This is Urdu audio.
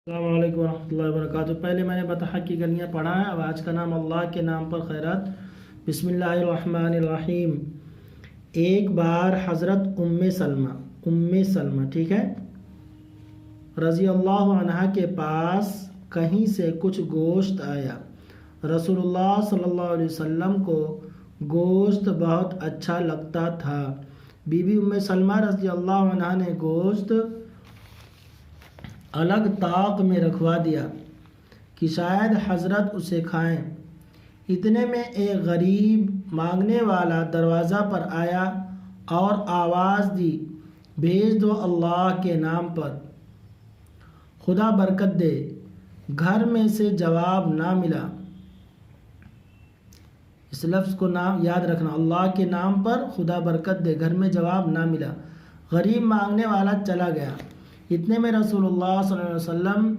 السلام علیکم ورحمۃ اللہ وبرکاتہ۔ پہلے میں نے بطحق کی گلیاں پڑھا ہے، اب آج کا نام اللہ کے نام پر خیرات۔ بسم اللہ الرحمن الرحیم۔ ایک بار حضرت ام سلمہ ٹھیک ہے رضی اللہ عنہ کے پاس کہیں سے کچھ گوشت آیا۔ رسول اللہ صلی اللہ علیہ وسلم کو گوشت بہت اچھا لگتا تھا۔ بی بی ام سلمہ رضی اللہ عنہ نے گوشت الگ طاق میں رکھوا دیا کہ شاید حضرت اسے کھائیں۔ اتنے میں ایک غریب مانگنے والا دروازہ پر آیا اور آواز دی، بھیج دو اللہ کے نام پر، خدا برکت دے۔ گھر میں سے جواب نہ ملا۔ اس لفظ کو یاد رکھنا، اللہ کے نام پر خدا برکت دے، گھر میں جواب نہ ملا۔ غریب مانگنے والا چلا گیا۔ اتنے میں رسول اللہ صلی اللہ علیہ وسلم